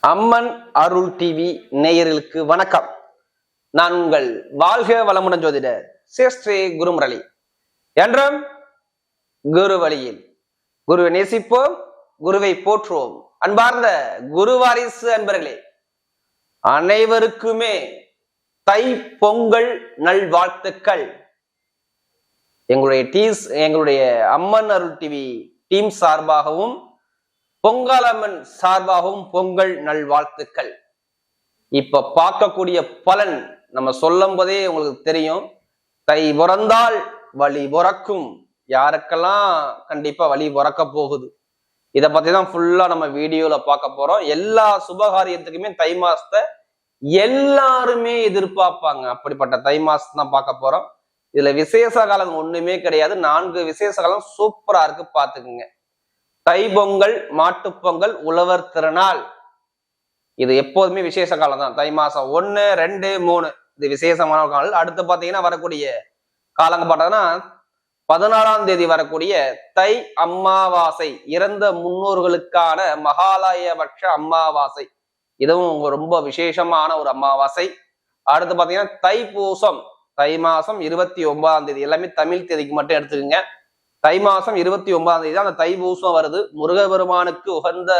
அம்மன் அருள் TV நேயர்களுக்கு வணக்கம். நான் உங்கள் வாழ்க வளமுடன் ஜோதிடர் ஸ்ரீ குருமுரளி. என்றும் குரு வழியில் குருவை நேசிப்போம், குருவை போற்றுவோம். அன்பார்ந்த குரு வாரிசு அன்பர்களே, அனைவருக்குமே தை பொங்கல் நல்வாழ்த்துக்கள். எங்களுடைய அம்மன் அருள் டிவி டீம் சார்பாகவும் பொங்கலம்மன் சார்பாகவும் பொங்கல் நல்வாழ்த்துக்கள். இப்ப பார்க்கக்கூடிய பலன் நம்ம சொல்லும் போதே உங்களுக்கு தெரியும். தை பிறந்தால் வழி பிறக்கும். யாருக்கெல்லாம் கண்டிப்பா வழி பிறக்க போகுது, இதை பத்தி தான் ஃபுல்லா நம்ம வீடியோல பார்க்க போறோம். எல்லா சுபகாரியத்துக்குமே தை மாசத்தை எல்லாருமே எதிர்பார்ப்பாங்க. அப்படிப்பட்ட தை மாசம் தான் பார்க்க போறோம். இதுல விசேஷ காலம் ஒண்ணுமே கிடையாது. 4 விசேஷ காலம் சூப்பரா இருக்கு, பாத்துக்குங்க. தை பொங்கல், மாட்டுப்பொங்கல், உழவர் திருநாள், இது எப்போதுமே விசேஷ காலம் தான். தை மாசம் 1, 2, 3 இது விசேஷமான காலம். அடுத்து பாத்தீங்கன்னா வரக்கூடிய காலங்க பார்த்தோம்னா 14ஆம் தேதி வரக்கூடிய தை அமாவாசை, இறந்த முன்னோர்களுக்கான மகாலயபட்ச அமாவாசை. இதுவும் ரொம்ப விசேஷமான ஒரு அமாவாசை. அடுத்து பாத்தீங்கன்னா தைப்பூசம், தை மாசம் 29ஆம் தேதி. எல்லாமே தமிழ் தேதிக்கு மட்டும் எடுத்துக்கோங்க. தை மாசம் 29ஆம் தேதி தான் அந்த தைப்பூசம் வருது. முருகபெருமானுக்கு உகந்த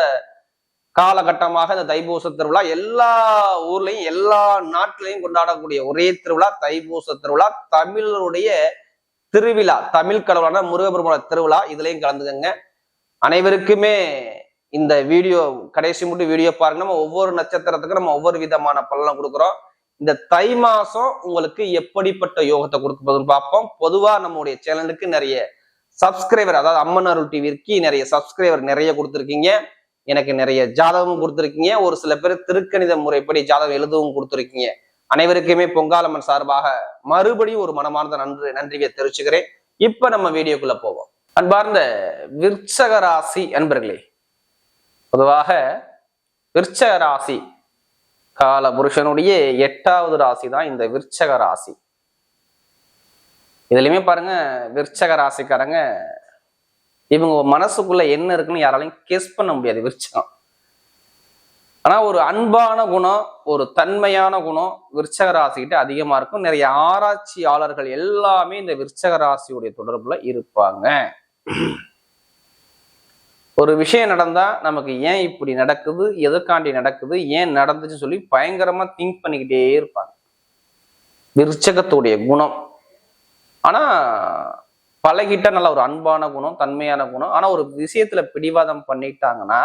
காலகட்டமாக இந்த தைப்பூச திருவிழா எல்லா ஊர்லயும் எல்லா நாட்டிலையும் கொண்டாடக்கூடிய ஒரே திருவிழா தைப்பூச திருவிழா. தமிழருடைய திருவிழா, தமிழ் கடவுளான முருகபெருமான திருவிழா. இதுலயும் கலந்துக்கங்க. அனைவருக்குமே இந்த வீடியோ கடைசி மட்டும் வீடியோ பாருங்க. நம்ம ஒவ்வொரு நட்சத்திரத்துக்கும் நம்ம ஒவ்வொரு விதமான பலன் கொடுக்குறோம். இந்த தை மாசம் உங்களுக்கு எப்படிப்பட்ட யோகத்தை கொடுக்குறதுன்னு பார்ப்போம். பொதுவா நம்முடைய சேனலுக்கு நிறைய சப்ஸ்கிரைபர், அதாவது அம்மன் அருள் டிவிக்கு நிறைய சப்ஸ்கிரைபர் நிறைய கொடுத்துருக்கீங்க. எனக்கு நிறைய ஜாதகமும் கொடுத்துருக்கீங்க. ஒரு சில பேர் திருக்கணித முறைப்படி ஜாதகம் எழுதவும் கொடுத்துருக்கீங்க. அனைவருக்குமே பொங்காலம்மன் சார்பாக மறுபடியும் ஒரு மனமார்ந்த நன்றியை தெரிவிச்சுக்கிறேன். இப்ப நம்ம வீடியோக்குள்ள போவோம். அன்பார்ந்த விருச்சக ராசி அன்பர்களே, பொதுவாக விருச்சக ராசி கால புருஷனுடைய 8வது ராசி தான் இந்த விருச்சக ராசி. இதுலயுமே பாருங்க, விருச்சக ராசிக்காரங்க இவங்க மனசுக்குள்ள என்ன இருக்குன்னு யாராலையும் கெஸ் பண்ண முடியாது. விருச்சகம் ஆனா ஒரு அன்பான குணம், ஒரு தன்மையான குணம் விருச்சக ராசிக்கிட்ட அதிகமா இருக்கும். நிறைய ஆராய்ச்சியாளர்கள் எல்லாமே இந்த விருச்சக ராசியுடைய தொடர்புல இருப்பாங்க. ஒரு விஷயம் நடந்தா நமக்கு ஏன் இப்படி நடக்குது, எதுக்காண்டி நடக்குது, ஏன் நடந்துச்சுன்னு சொல்லி பயங்கரமா திங்க் பண்ணிக்கிட்டே இருப்பாங்க. விருச்சகத்துடைய குணம். ஆனா பழகிட்ட நல்ல ஒரு அன்பான குணம், தன்மையான குணம். ஆனா ஒரு விஷயத்துல பிடிவாதம் பண்ணிட்டாங்கன்னா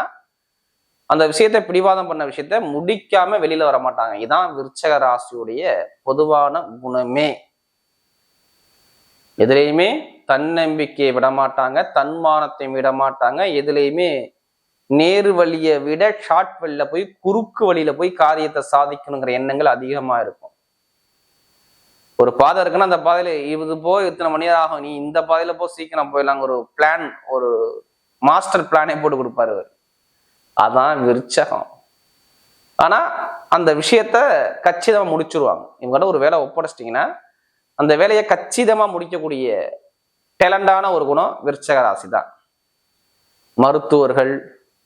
அந்த விஷயத்த பிடிவாதம் பண்ண விஷயத்த முடிக்காம வெளியில வர மாட்டாங்க. இதான் விருச்சக ராசியுடைய பொதுவான குணமே. எதுலையுமே தன்னம்பிக்கையை விட மாட்டாங்க, தன்மானத்தை விட மாட்டாங்க. எதுலையுமே நேரு வழியை விட ஷார்ட் வழியில போய் குறுக்கு வழியில போய் காரியத்தை சாதிக்கணுங்கிற எண்ணங்கள் அதிகமா இருக்கும். ஒரு பாதை இருக்குன்னா அந்த பாதையில இது போய் இத்தனை மணி நேரம் ஆகும், நீ இந்த பாதையில போ, சீக்கிரம் போயிடலாம், ஒரு பிளான், ஒரு மாஸ்டர் பிளானே போட்டு கொடுப்பாரு. அதான் விருச்சகம். ஆனா அந்த விஷயத்த கச்சிதமா முடிச்சிருவாங்க. இவங்ககிட்ட ஒரு வேலை ஒப்படைச்சிட்டிங்கன்னா அந்த வேலையை கச்சிதமா முடிக்கக்கூடிய டேலண்டான ஒரு குணம் விருச்சக ராசி தான். மருத்துவர்கள்,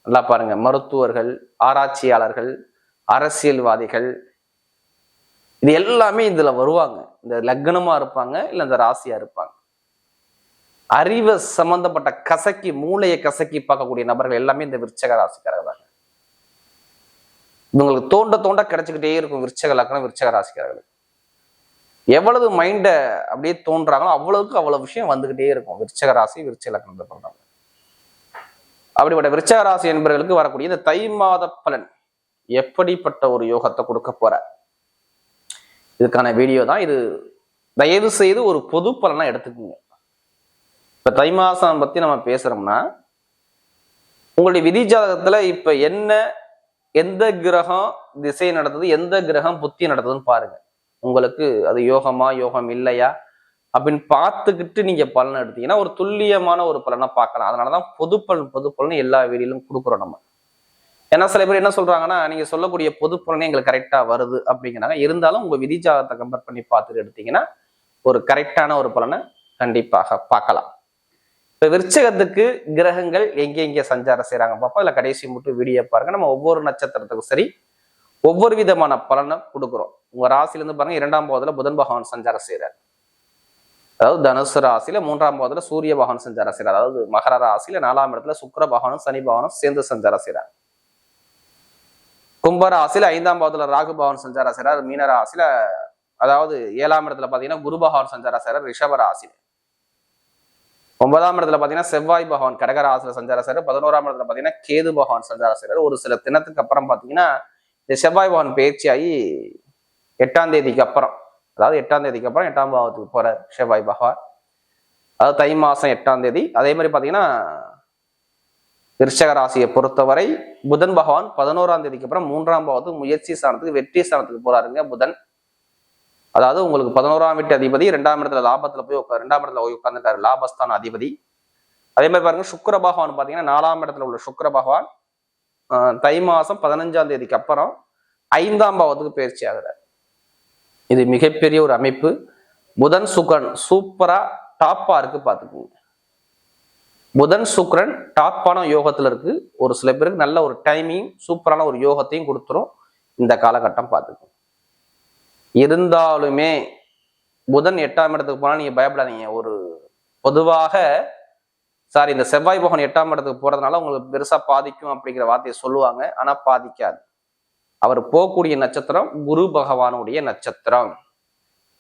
நல்லா பாருங்க, மருத்துவர்கள், ஆராய்ச்சியாளர்கள், அரசியல்வாதிகள், இது எல்லாமே இதுல வருவாங்க. இந்த லக்னமா இருப்பாங்க, இல்ல இந்த ராசியா இருப்பாங்க. அறிவு சம்பந்தப்பட்ட கசக்கி, மூளையை கசக்கி பார்க்கக்கூடிய நபர்கள் எல்லாமே இந்த விருச்சக ராசிக்காரர்கள் தான். இவங்களுக்கு தோண்ட தோண்ட கிடைச்சுக்கிட்டே இருக்கும் விருச்சக லக்னம், விருச்சக ராசிக்காரர்களுக்கு. எவ்வளவு மைண்ட அப்படியே தோன்றாங்களோ அவ்வளவுக்கு அவ்வளவு விஷயம் வந்துகிட்டே இருக்கும். விருச்சக ராசி, விருச்சக லக்னத்தை பண்றாங்க. அப்படிப்பட்ட விருச்சக ராசி என்பவர்களுக்கு வரக்கூடிய இந்த தை மாத பலன் எப்படிப்பட்ட ஒரு யோகத்தை கொடுக்க போற இதுக்கான வீடியோ தான் இது. தயவு செய்து ஒரு பொது பலனா எடுத்துக்கோங்க. இப்ப தை மாசம் பத்தி நம்ம பேசுறோம்னா, உங்களுடைய விதி ஜாதகத்துல இப்ப என்ன, எந்த கிரகம் திசை நடத்துது, எந்த கிரகம் புத்தி நடத்துதுன்னு பாருங்க. உங்களுக்கு அது யோகமா யோகம் இல்லையா அப்படின்னு பார்த்துக்கிட்டு நீங்க பலனை எடுத்தீங்கன்னா ஒரு துல்லியமான ஒரு பலனை பார்க்கலாம். அதனாலதான் பொது பலன் எல்லா வீடியோலும் கொடுக்குறோம் நம்ம. ஏன்னா சில பேர் என்ன சொல்றாங்கன்னா, நீங்க சொல்லக்கூடிய பொது பலனே எங்களுக்கு கரெக்டா வருது அப்படிங்கிறாங்க. இருந்தாலும் உங்க விதி ஜாதகத்தை கம்பேர் பண்ணி பார்த்துட்டு எடுத்தீங்கன்னா ஒரு கரெக்டான ஒரு பலனை கண்டிப்பாக பார்க்கலாம். இப்ப விருச்சகத்துக்கு கிரகங்கள் எங்க சஞ்சாரம் செய்யறாங்க பார்ப்போம். அதுல கடைசி மட்டும் வீடியோ பாருங்க. நம்ம ஒவ்வொரு நட்சத்திரத்துக்கும் சரி ஒவ்வொரு விதமான பலனை கொடுக்குறோம். உங்க ராசில இருந்து பாருங்க, 2ஆம் பாவத்துல புதன் பகவான் சஞ்சாரம் செய்யறாரு. அதாவது தனுசு ராசியில 3ஆம் பாவத்துல சூரிய பகவான் சஞ்சாரம் செய்யறாரு. அதாவது மகர ராசியில 4ஆம் இடத்துல சுக்கிர பகவானும் சனி பகவானும் சேர்ந்து சஞ்சாரம் செய்யறாரு. கும்ப ராசியில 5ஆம் பாவத்துல ராகு பகவான் சஞ்சாரம் செய்யறாரு. மீன ராசியில அதாவது 7ஆம் இடத்துல பாத்தீங்கன்னா குரு பகவான் சஞ்சாரம் செய்யறாரு ரிஷப ராசியில. 9ஆம் இடத்துல பாத்தீங்கன்னா செவ்வாய் பகவான் கடக ராசியில சஞ்சாரம் செய்யறாரு. 11ஆம் இடத்துல பாத்தீங்கன்னா கேது பகவான் சஞ்சாரம் செய்யறாரு. ஒரு சில தினத்துக்கு அப்புறம் பாத்தீங்கன்னா இந்த செவ்வாய் பகவான் பயிற்சியாகி 8ஆம் தேதிக்கு அப்புறம், அதாவது 8ஆம் தேதிக்கு அப்புறம் 8ஆம் பாவத்துக்கு போற செவ்வாய் பகவான், அதாவது தை மாசம் 8ஆம் தேதி. அதே மாதிரி பாத்தீங்கன்னா விருச்சக ராசியை பொறுத்தவரை புதன் பகவான் 11ஆம் தேதிக்கு அப்புறம் 3ஆம் பாவத்துக்கு முயற்சி ஸ்தானத்துக்கு வெற்றி ஸ்தானத்துக்கு போறாருங்க புதன். அதாவது உங்களுக்கு 11ஆம் வீட்டு அதிபதி 2ஆம் இடத்துல லாபத்துல போய் 2ஆம் இடத்துல போய் உட்கார்ந்துட்டாரு, லாபஸ்தான அதிபதி. அதே மாதிரி பாருங்க சுக்கிர பகவான் பாத்தீங்கன்னா 4ஆம் இடத்துல உள்ள சுக்கிர பகவான் தை மாசம் 15ஆம் தேதிக்கு அப்புறம் 5ஆம் பாவத்துக்கு பயிற்சி ஆகிறார். இது மிகப்பெரிய ஒரு அமைப்பு. புதன் சுக்கிரன் சூப்பரா டாப்பா இருக்கு பாத்துக்கோங்க. புதன் சுக்கிரன் டாப்பான யோகத்துல இருக்கு. ஒரு சில பேருக்கு நல்ல ஒரு டைமிங் சூப்பரான ஒரு யோகத்தையும் கொடுத்துரும் இந்த காலகட்டம் பார்த்துக்கோங்க. இருந்தாலுமே புதன் 8ஆம் இடத்துக்கு போனா நீங்க பயப்படாதீங்க. ஒரு பொதுவாக இந்த செவ்வாய் பகவான் 8ஆம் இடத்துக்கு போறதுனால உங்களுக்கு பெருசா பாதிக்கும் அப்படிங்கிற வார்த்தையை சொல்லுவாங்க. ஆனா பாதிக்காது. அவர் போகக்கூடிய நட்சத்திரம் குரு பகவானுடைய நட்சத்திரம்.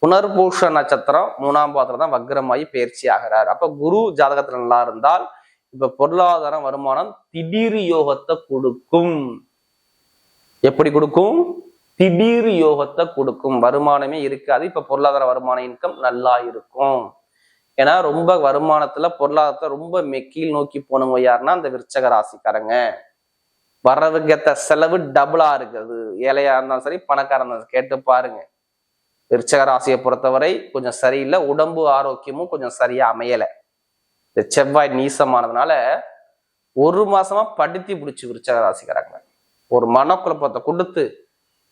புனர்பூஷ நட்சத்திரம் 3ஆம் பாவத்துல தான் வக்ரமாயி பயிற்சி ஆகிறார். அப்ப குரு ஜாதகத்துல நல்லா இருந்தால் இப்ப பொருளாதார வருமானம் திடீர் யோகத்தை கொடுக்கும். எப்படி கொடுக்கும்? திடீர் யோகத்தை கொடுக்கும். வருமானமே இருக்காது, இப்ப பொருளாதார வருமான இன்கம் நல்லா இருக்கும். ஏன்னா ரொம்ப வருமானத்துல பொருளாதாரத்தை ரொம்ப கீழ் நோக்கி போனவங்க யாருன்னா அந்த விருச்சக ராசிக்காரங்க. வரவுக்கேத்த செலவு டபுளா இருக்குது. ஏழையா இருந்தாலும் சரி பணக்காரா இருந்தாலும் கேட்டு பாருங்க. விருச்சக ராசியை பொறுத்தவரை கொஞ்சம் சரியில்லை, உடம்பு ஆரோக்கியமும் கொஞ்சம் சரியா அமையல. இந்த செவ்வாய் நீசமானதுனால 1 மாசமா படுத்தி பிடிச்சி விருச்சக ராசிக்காரங்க ஒரு மனக்குழப்பத்தை கொடுத்து,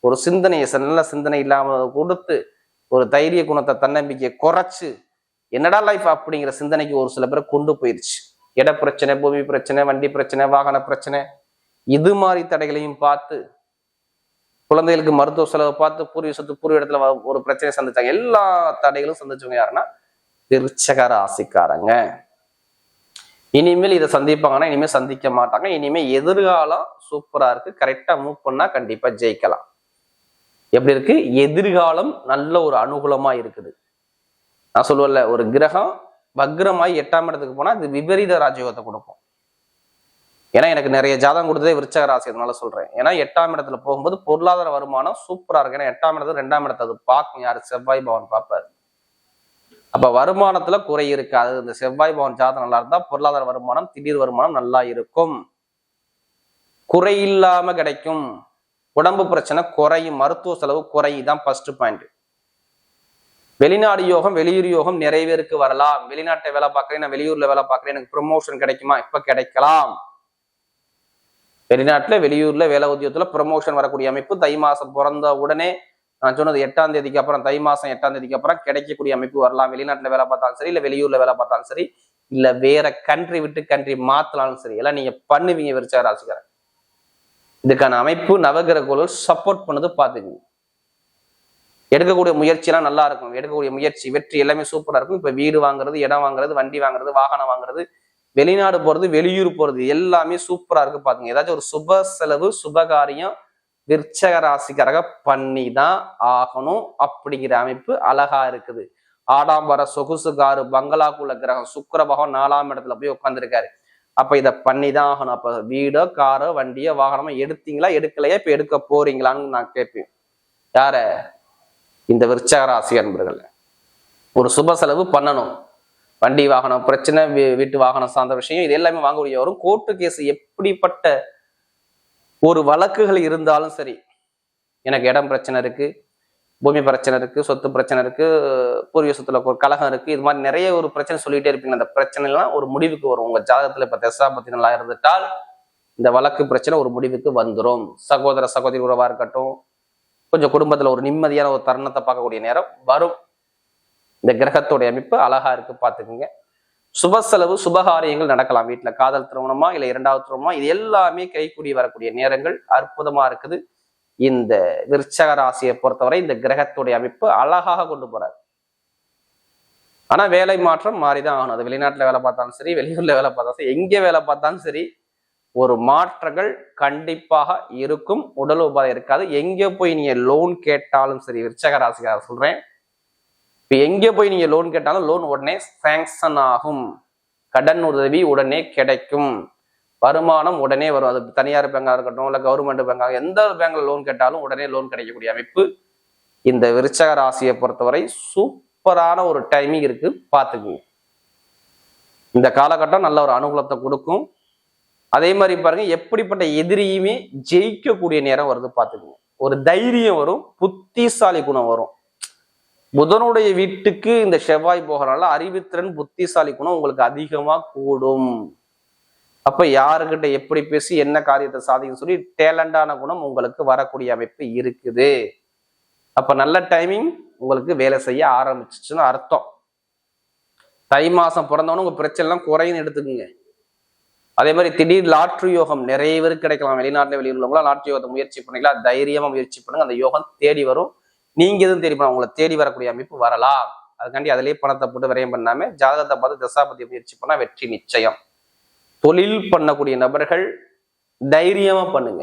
ஒரு சிந்தனையை நல்ல சிந்தனை இல்லாம கொடுத்து, ஒரு தைரிய குணத்தை தன்னம்பிக்கையை குறைச்சு, என்னடா லைஃப் அப்படிங்கிற சிந்தனைக்கு ஒரு சில பேரை கொண்டு போயிருச்சு. இட பிரச்சனை, பூமி பிரச்சனை, வண்டி பிரச்சனை, வாகன பிரச்சனை, இது மாதிரி தடைகளையும் பார்த்து, குழந்தைகளுக்கு மருத்துவ செலவை பார்த்து, பூர்வீக சொத்து பூர்வ இடத்துல ஒரு பிரச்சனை சந்திச்சாங்க. எல்லா தடைகளும் சந்திச்சவங்க யாருன்னா விருச்சக ராசிக்காரங்க. இனிமேல் இதை சந்திப்பாங்கன்னா இனிமேல் சந்திக்க மாட்டாங்க. இனிமேல் எதிர்காலம் சூப்பரா இருக்கு. கரெக்டா மூவ் பண்ணா கண்டிப்பா ஜெயிக்கலாம். எப்படி இருக்கு? எதிர்காலம் நல்ல ஒரு அனுகூலமா இருக்குது. நான் சொல்லுவல, ஒரு கிரகம் வக்ரமாய் 8ஆம் இடத்துக்கு போனா இது விபரீத ராஜயோகத்தை கொடுக்கும். ஏன்னா எனக்கு நிறைய ஜாதகம் கொடுத்ததே விருச்சக ராசி, அதனால சொல்றேன். ஏன்னா 8ஆம் இடத்துல போகும்போது பொருளாதார வருமானம் சூப்பரா இருக்கு. ஏன்னா 8ஆம் இடத்துல 2ஆம் இடத்தை அது பார்க்கும் யாரு? செவ்வாய் பவன் பார்ப்பாரு. அப்ப வருமானத்துல குறை இருக்காது. இந்த செவ்வாய் பவன் ஜாதகம் நல்லா இருந்தா பொருளாதார வருமானம், திடீர் வருமானம் நல்லா இருக்கும், குறை இல்லாம கிடைக்கும். உடம்பு பிரச்சனை குறையும், மருத்துவ செலவு குறையும். தான் ஃபர்ஸ்ட் பாயிண்ட். வெளிநாடு யோகம், வெளியூர் யோகம் நிறைய பேருக்கு வரலாம். வெளிநாட்டை வேலை பார்க்கறேன், நான் வெளியூர்ல வேலை பார்க்கறேன், எனக்கு ப்ரொமோஷன் கிடைக்குமா? இப்ப கிடைக்கலாம். வெளிநாட்டுல வெளியூர்ல வேலை உத்தியோகத்துல ப்ரொமோஷன் வரக்கூடிய அமைப்பு தை மாசம் பிறந்த உடனே, நான் சொன்னது 8ஆம் தேதிக்கு அப்புறம், தை மாசம் 8ஆம் தேதிக்கு அப்புறம் கிடைக்கக்கூடிய அமைப்பு வரலாம். வெளிநாட்டுல வேலை பார்த்தாலும் சரி, இல்ல வெளியூர்ல வேலை பார்த்தாலும் சரி, இல்ல வேற கண்ட்ரி விட்டு கண்ட்ரி மாத்தலாலும் சரி, எல்லாம் நீங்க பண்ணுவீங்க விருச்சக ராசிக்காரன். இதுக்கான அமைப்பு நவகிரக சப்போர்ட் பண்ணது பாத்துக்கீங்க. எடுக்கக்கூடிய முயற்சி எல்லாம் நல்லா இருக்கும். எடுக்கக்கூடிய முயற்சி வெற்றி எல்லாமே சூப்பரா இருக்கும். இப்ப வீடு வாங்குறது, இடம் வாங்குறது, வண்டி வாங்குறது, வாகனம் வாங்குறது, வெளிநாடு போறது, வெளியூர் போறது எல்லாமே சூப்பரா இருக்கு பாத்துங்க. ஏதாச்சும் ஒரு சுப செலவு, சுபகாரியம் விருச்சக ராசிக்காரக பண்ணி தான் ஆகணும் அப்படிங்கிற அமைப்பு அழகா இருக்குது. ஆடாம்பர சொகுசு காரு பங்களாக்குள்ள கிரகம் சுக்கிர பகவான் 4ஆம் இடத்துல போய் உட்கார்ந்துருக்காரு. அப்ப இதை பண்ணி தான் ஆகணும். அப்ப வீடோ காரோ வண்டியோ வாகனமோ எடுத்தீங்களா எடுக்கலையா, இப்ப எடுக்க போறீங்களான்னு நான் கேட்பேன். யார? இந்த விருச்சக ராசி அன்பர்கள். ஒரு சுப செலவு பண்ணணும். வண்டி வாகனம் பிரச்சனை, வீட்டு வாகனம் சார்ந்த விஷயம், இது எல்லாமே வாங்கக்கூடிய வரும். கோர்ட்டு கேஸ் எப்படிப்பட்ட ஒரு வழக்குகள் இருந்தாலும் சரி, எனக்கு இடம் பிரச்சனை இருக்கு, பூமி பிரச்சனை இருக்கு, சொத்து பிரச்சனை இருக்கு, பூர்வீக சொத்துல ஒரு கலகம் இருக்கு, இது மாதிரி நிறைய ஒரு பிரச்சனை சொல்லிட்டே இருப்பீங்க. அந்த பிரச்சனை எல்லாம் ஒரு முடிவுக்கு வரும். உங்க ஜாதகத்துல இப்ப தசாபத்தி நல்லா இருந்துட்டால் இந்த வழக்கு பிரச்சனை ஒரு முடிவுக்கு வந்துடும். சகோதர சகோதரி உறவா இருக்கட்டும், கொஞ்சம் குடும்பத்துல ஒரு நிம்மதியான ஒரு தருணத்தை பார்க்கக்கூடிய நேரம் வரும். இந்த கிரகத்தோடைய அமைப்பு அழகா இருக்கு பாத்துக்குங்க. சுப செலவு சுபகாரியங்கள் நடக்கலாம். வீட்டுல காதல் திருமணமா இல்ல இரண்டாவது திருமணமா, இது எல்லாமே கைக்கூடி வரக்கூடிய நேரங்கள் அற்புதமா இருக்குது. இந்த விருச்சக ராசியை பொறுத்தவரை இந்த கிரகத்துடைய அமைப்பு அழகாக கொண்டு போறாரு. ஆனா வேலை மாற்றம் மாறிதான் ஆகணும். அது வெளிநாட்டுல வேலை பார்த்தாலும் சரி, வெளியூர்ல வேலை பார்த்தாலும் சரி, எங்கே வேலை பார்த்தாலும் சரி, ஒரு மாற்றங்கள் கண்டிப்பாக இருக்கும். உடல் உபாதை இருக்காது. எங்கே போய் நீங்க லோன் கேட்டாலும் சரி, விருச்சக ராசிக்காக சொல்றேன், இப்ப எங்கே போய் நீங்க லோன் கேட்டாலும் லோன் உடனே சாங்ஷன் ஆகும். கடன் உதவி உடனே கிடைக்கும். வருமானம் உடனே வரும். அது தனியார் பேங்கா இருக்கட்டும் இல்ல கவர்மெண்ட் பேங்கா, எந்த பேங்க்ல லோன் கேட்டாலும் உடனே லோன் கிடைக்கக்கூடிய அமைப்பு இந்த விருச்சக ராசியை பொறுத்தவரை சூப்பரான ஒரு டைமிங் இருக்கு. பார்த்துக்குங்க. இந்த காலகட்டம் நல்ல ஒரு அனுகூலத்தை கொடுக்கும். அதே மாதிரி பாருங்க, எப்படிப்பட்ட எதிரியுமே ஜெயிக்கக்கூடிய நேரம் வருது. பார்த்துக்குங்க. ஒரு தைரியம் வரும், புத்திசாலி குணம் வரும். புதனுடைய வீட்டுக்கு இந்த செவ்வாய் போகிறனால அறிவுத்திறன் புத்திசாலி குணம் உங்களுக்கு அதிகமா கூடும். அப்ப யாருக்கிட்ட எப்படி பேசி என்ன காரியத்தை சாதிக்கும் சொல்லி டேலண்டான குணம் உங்களுக்கு வரக்கூடிய அமைப்பு இருக்குது. அப்ப நல்ல டைமிங் உங்களுக்கு வேலை செய்ய ஆரம்பிச்சுன்னு அர்த்தம். தை மாசம் பிறந்தவனும் உங்க பிரச்சனை எல்லாம் குறைன்னு எடுத்துக்குங்க. அதே மாதிரி திடீர் லாட்ரி யோகம் நிறைய பேருக்கு கிடைக்கலாம். வெளிநாட்டுல வெளியுள்ளவங்களா லாட்ரி யோகத்தை முயற்சி பண்ணீங்களா, தைரியமா முயற்சி பண்ணுங்க. அந்த யோகம் தேடி வரும். நீங்க எதுவும் தேடி பண்ண உங்களை தேடி வரக்கூடிய அமைப்பு வரலாம். அதுக்காண்டி அதிலேயே பணத்தை போட்டு விரயம் பண்ணாம ஜாதகத்தை பார்த்து தசாபதி முயற்சி பண்ணா வெற்றி நிச்சயம். தொழில் பண்ணக்கூடிய நபர்கள் தைரியமா பண்ணுங்க.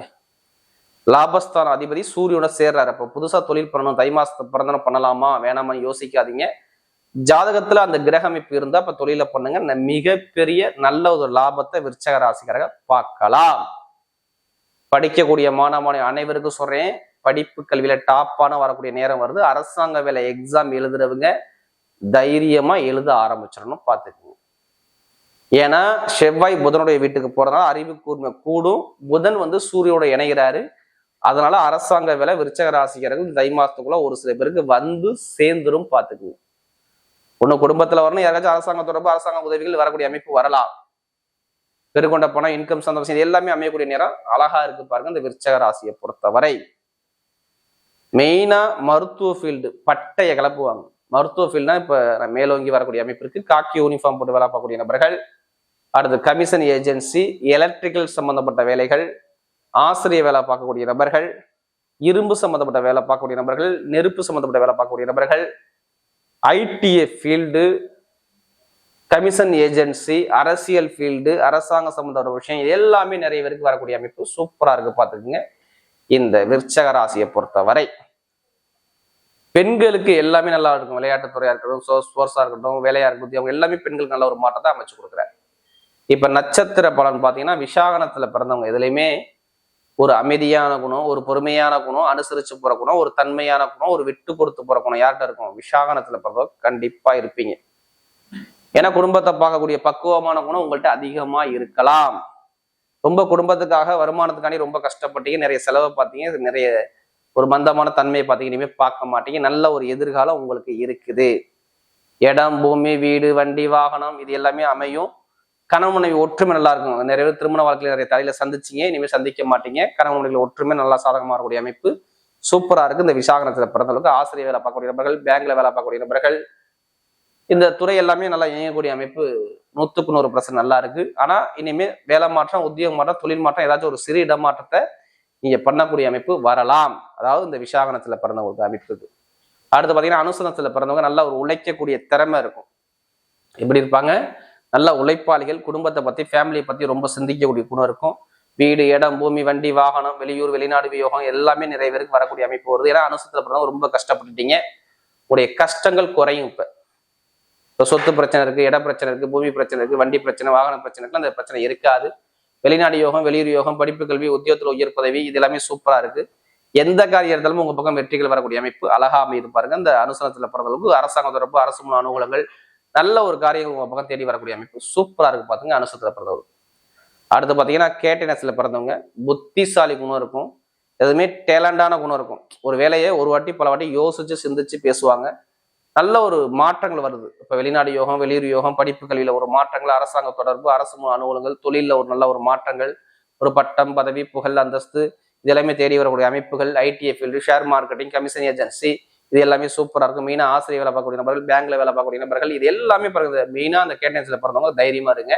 லாபஸ்தான அதிபதி சூரியனோட சேர்றாரு. அப்ப புதுசா தொழில் பண்ணணும், தை மாசத்தை பிறந்தனும் பண்ணலாமா வேணாமா யோசிக்காதீங்க. ஜாதகத்துல அந்த கிரக அமைப்பு இருந்தா அப்ப தொழில பண்ணுங்க. மிகப்பெரிய நல்ல ஒரு லாபத்தை விருச்சக ராசிக்காரங்க பார்க்கலாம். படிக்கக்கூடிய மாணவ அனைவருக்கும் சொல்றேன், படிப்பு கல்வியில டாப்பான வரக்கூடிய நேரம் வருது. அரசாங்க வேலை எக்ஸாம் எழுதுறவங்க தைரியமா எழுத ஆரம்பிச்சிடணும். பார்த்துக்கோங்க. ஏன்னா செவ்வாய் புதனுடைய வீட்டுக்கு போறதுனால அறிவு கூர்மை கூடும். புதன் சூரியோட இணைகிறாரு. அதனால அரசாங்க வேலை விருச்சக ராசிக்காரர்கள் தை மாசத்துக்குள்ள ஒரு சில பேருக்கு சேர்ந்துரும். பார்த்துக்குங்க. ஒண்ணு குடும்பத்துல வரணும், யாராச்சும் அரசாங்க தொடர்பு அரசாங்க உதவிகள் வரக்கூடிய அமைப்பு வரலாம். பெருகொண்ட பணம் இன்கம் சந்தோஷம் எல்லாமே அமையக்கூடிய நேரம் அழகா இருக்கு. பாருங்க இந்த விருச்சக ராசியை பொறுத்தவரை மெயினா மருத்துவ ஃபீல்டு பட்டைய கிளப்புவாங்க. மருத்துவ ஃபீல்டுனா இப்ப மேலோங்கி வரக்கூடிய அமைப்பு இருக்கு. காக்கி யூனிஃபார்ம் போட்டு வேலை பார்க்கக்கூடிய நபர்கள், அடுத்து கமிஷன் ஏஜென்சி, எலக்ட்ரிக்கல் சம்பந்தப்பட்ட வேலைகள், ஆசிரியர் வேலை பார்க்கக்கூடிய நபர்கள், இரும்பு சம்பந்தப்பட்ட வேலை பார்க்கக்கூடிய நபர்கள், நெருப்பு சம்பந்தப்பட்ட வேலை பார்க்கக்கூடிய நபர்கள், ஐடிஏ ஃபீல்டு, கமிஷன் ஏஜென்சி, அரசியல் ஃபீல்டு, அரசாங்க சம்பந்தப்பட்ட விஷயம் எல்லாமே நிறைய பேருக்கு வரக்கூடிய அமைப்பு சூப்பரா இருக்கு. பார்த்துக்குங்க. இந்த விருச்சக ராசியை பொறுத்தவரை பெண்களுக்கு எல்லாமே நல்லா இருக்கும். விளையாட்டுத்துறையா இருக்கட்டும், ஸ்போர்ட்ஸா இருக்கட்டும், வேலையா இருக்கட்டும், அவங்க எல்லாமே பெண்களுக்கு நல்ல ஒரு மாற்றத்தை அமைச்சு கொடுக்குறாரு. இப்ப நட்சத்திர பலன் பாத்தீங்கன்னா விசாகனத்துல பிறந்தவங்க எதுலையுமே ஒரு அமைதியான குணம், ஒரு பொறுமையான குணம், அனுசரிச்சு போற குணம், ஒரு தன்மையான குணம், ஒரு விட்டு கொடுத்து போற குணம் யார்கிட்ட இருக்கும்? விசாகனத்துல பிறந்தவங்க கண்டிப்பா இருப்பீங்க. ஏன்னா குடும்பத்தை பார்க்கக்கூடிய பக்குவமான குணம் உங்கள்கிட்ட அதிகமா இருக்கலாம். ரொம்ப குடும்பத்துக்காக வருமானத்துக்காண்டி ரொம்ப கஷ்டப்பட்டீங்க, நிறைய செலவை பார்த்தீங்க, நிறைய ஒரு மந்தமான தன்மையை பார்த்தீங்க, இனிமேல் பார்க்க மாட்டீங்க. நல்ல ஒரு எதிர்காலம் உங்களுக்கு இருக்குது. இடம், பூமி, வீடு, வண்டி, வாகனம் இது எல்லாமே அமையும். கணவன் மனைவி ஒற்றுமை நல்லா இருக்கும். நிறைய பேர் திருமண வாழ்க்கையில் நிறைய தலையில சந்திச்சிங்க, இனிமேல் சந்திக்க மாட்டீங்க. கணவன் மனைவி ஒற்றுமை நல்லா சாதகமாக இருக்கக்கூடிய அமைப்பு சூப்பரா இருக்கு. இந்த விசாகனத்துல பிறந்தவங்களுக்கு ஆசிரியர் வேலை பார்க்கக்கூடிய நபர்கள், பேங்க்ல வேலை பார்க்கக்கூடிய நபர்கள், இந்த துறை எல்லாமே நல்லா இயங்கக்கூடிய அமைப்பு 100% நல்லா இருக்கு. ஆனா இனிமே வேலை மாற்றம், உத்தியோக மாற்றம், தொழில் மாற்றம், ஏதாச்சும் ஒரு சிறு இடமாற்றத்தை நீங்க பண்ணக்கூடிய அமைப்பு வரலாம். அதாவது இந்த விசாகனத்துல பிறந்தவங்களுக்கு அமைப்புக்கு. அடுத்து பாத்தீங்கன்னா அனுசனத்துல பிறந்தவங்க நல்லா ஒரு உழைக்கக்கூடிய திறமை இருக்கும். எப்படி இருப்பாங்க? நல்ல உழைப்பாளிகள். குடும்பத்தை பத்தி, ஃபேமிலியை பத்தி ரொம்ப சிந்திக்கக்கூடிய குணம் இருக்கும். வீடு, இடம், பூமி, வண்டி, வாகனம், வெளியூர், வெளிநாடு வியோகம் எல்லாமே நிறைய பேருக்கு வரக்கூடிய அமைப்பு வருது. ஏன்னா அனுசனத்துல பிறந்தவங்க ரொம்ப கஷ்டப்பட்டுட்டீங்க. உடைய கஷ்டங்கள் குறையும். இப்ப சொத்து பிரச்சனை இருக்கு, இட பிரச்சனை இருக்கு, பூமி பிரச்சனை இருக்கு, வண்டி பிரச்சனை, வாகன பிரச்சனை இருக்கு, அந்த பிரச்சனை இருக்காது. வெளிநாடு யோகம், வெளியூர் யோகம், படிப்பு கல்வி, உத்தியோகத்துல உயர் பதவி இது எல்லாமே சூப்பரா இருக்கு. எந்த காரியம் இருந்தாலும் உங்க பக்கம் வெற்றிகள் வரக்கூடிய அமைப்பு அழகா அமைது. பாருங்க இந்த அனுசனத்துல பிறந்தவங்களுக்கு அரசாங்க தொடர்பு, அரசு மூல அனுகூலங்கள், நல்ல ஒரு காரியங்கள் உங்க பக்கம் தேடி வரக்கூடிய அமைப்பு சூப்பரா இருக்கு. பாத்துங்க அனுசனத்துல பிறந்தவங்க. அடுத்து பாத்தீங்கன்னா கேட்டினஸ்ல பிறந்தவங்க புத்திசாலி குணம் இருக்கும். எதுவுமே டேலண்டான குணம் இருக்கும். ஒரு வேலையை ஒரு வாட்டி பல வாட்டி யோசிச்சு சிந்திச்சு பேசுவாங்க. நல்ல ஒரு மாற்றங்கள் வருது. இப்ப வெளிநாடு யோகம், வெளியூர் யோகம், படிப்பு கல்வியில ஒரு மாற்றங்கள், அரசாங்க தொடர்பு, அரசு அனுகூலங்கள், தொழில ஒரு நல்ல ஒரு மாற்றங்கள், ஒரு பட்டம், பதவி, புகழ், அந்தஸ்து இது எல்லாமே தேடி வரக்கூடிய அமைப்புகள், ITI field, share marketing, commission agency இது எல்லாமே சூப்பரா இருக்கும். மெயினா ஆசிரியர் வேலை பார்க்கக்கூடிய நபர்கள், பேங்க்ல வேலை பார்க்கக்கூடிய நபர்கள், இது எல்லாமே பிறகு மெயினா அந்த கேட்டன்ஸ்ல பிறந்தவங்க தைரியமா இருங்க.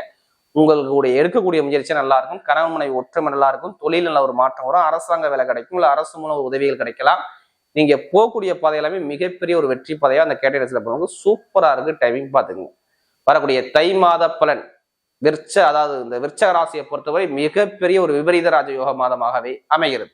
உங்களுக்கு எடுக்கக்கூடிய முயற்சி நல்லா இருக்கும். கணவன் மனைவி ஒற்றுமை நல்லா இருக்கும். தொழில் நல்ல ஒரு மாற்றம் வரும். அரசாங்க வேலை கிடைக்கும், இல்ல அரசு மூலம் உதவிகள் கிடைக்கலாம். நீங்க போகக்கூடிய பாதை எல்லாமே மிகப்பெரிய ஒரு வெற்றி பாதையா அந்த கேட்டகரிஸ்ல போறவங்க சூப்பரா இருக்கு. டைமிங் பாத்துங்க. வரக்கூடிய தை மாத பலன் அதாவது இந்த விருச்சக ராசியை பொறுத்தவரை மிகப்பெரிய ஒரு விபரீத ராஜயோக மாதமாகவே அமைகிறது.